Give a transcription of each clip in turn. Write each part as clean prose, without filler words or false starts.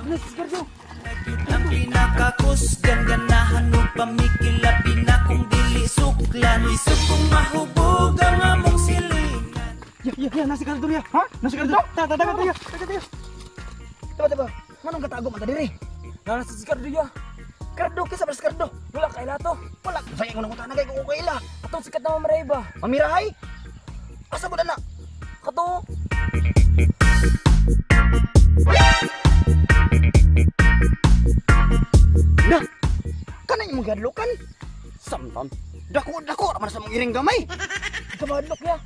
Ricardo. Ang pinakakusgan ganahan mo pamikilabi na kung dili suklan. Isip kong mahubog ang among silingan. Ya, nasi Ricardo ya. Ha? Nasi Ricardo? Taga tayo. Tiba. Manong katago man diri? Nasa si Ricardo ya. Ricardo, kisa ba si Ricardo? Wala kaila to. Wala, sayang ko nang utana kay ko kaila. Atong sikat na mamaray ba? Mamirahay? Asa ko na? Kato. Na, kanay mong gadlokan? Samtam, dako raman sa mong iring gamay. Kamadlok ya.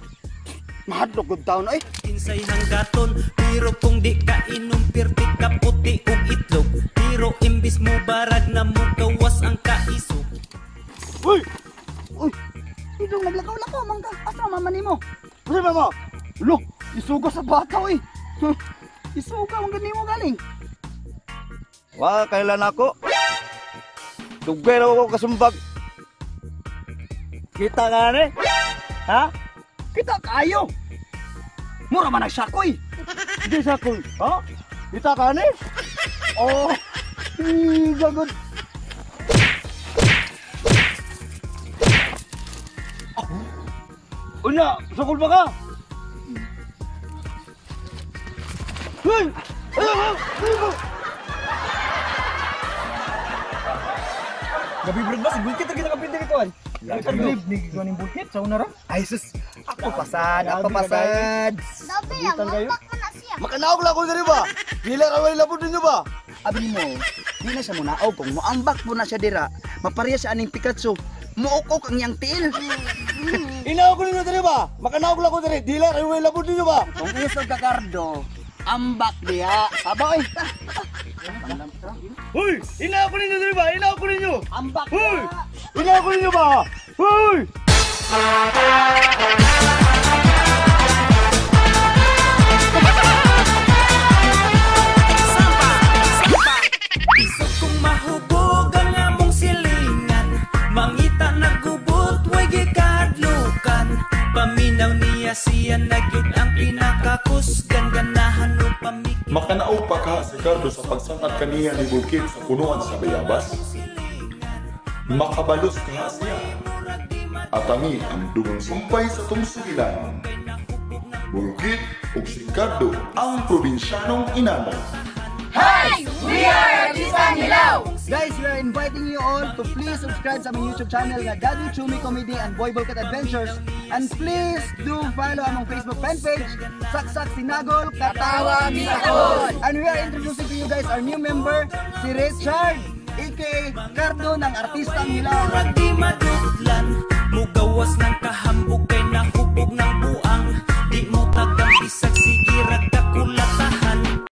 Mahadlok gud taon ay. Kinsay hanggaton, pero kung di ka inom pirti ka puti ug itlog. Pero imbis mo barag na mo gawas ang kaisog. Uy! Idong naglakaw-lakaw man ka. Asa mama nimo? Uy mama. Lo, isugo sa bata oy. Isugo ang ganimo galing. Wa kailan ako. Dugbero ako kasumbag. Kita nga ni? Ha? Kita kayo. Mura man nagsakoy. Hindi sa kul. Ha? Kita ka ni? Oh, gagod. Una, sukul ba ka? Hoy! Gabi brad ba si bulkit kita kapinti kituan. Kaglib ni ganing bulkit sa una ra. Ay sus. Ako pasad. Sabi ang mabak man na siya. Makanaog lang ko diri ba? Dila ka wala labod ninyo ba? Abi mo, di na siya munaog kung moambak mo na siya dira. Mapareha siya aning Pikachu. Muukok ang iyang tiil. Inaog ko ninyo diri ba? Makanaog lang ko diri. Dila ka wala labod ninyo ba? Kung isog ka Cardo, ambak diha. Saboy. Hoy! Inaog ko ninyo diri ba? Inaog ko ninyo! Ambak Hoy! diha. Inaog ko ninyo ba? Hoy! Isog kong mahubog ang among silingan. Mangita nagubot, way gikadlukan. Paminaw niya siya nagyud ang pinakakusgan ganahan mo pamikil. Makanao pa ka, Ricardo, sa pagsangad kaniya ni Bulkit sa punuan sa Bayabas. Makabalos ka siya. At ami ang dugang sumpay sa tungsugilan. Bulkit ug si Ricardo ang probinsyanong inamo. Guys, we are inviting you all to please subscribe sa aming YouTube channel na Daddy Chumi Comedy and Boy Bulkit Adventures. And please do follow among Facebook fan page, Saksak Sinagol Katawa Minakol. And we are introducing to you guys our new member, si Richard, aka Cardo ng Artistang Hilaw. Murag di madutlan, mugawas ng kahambal.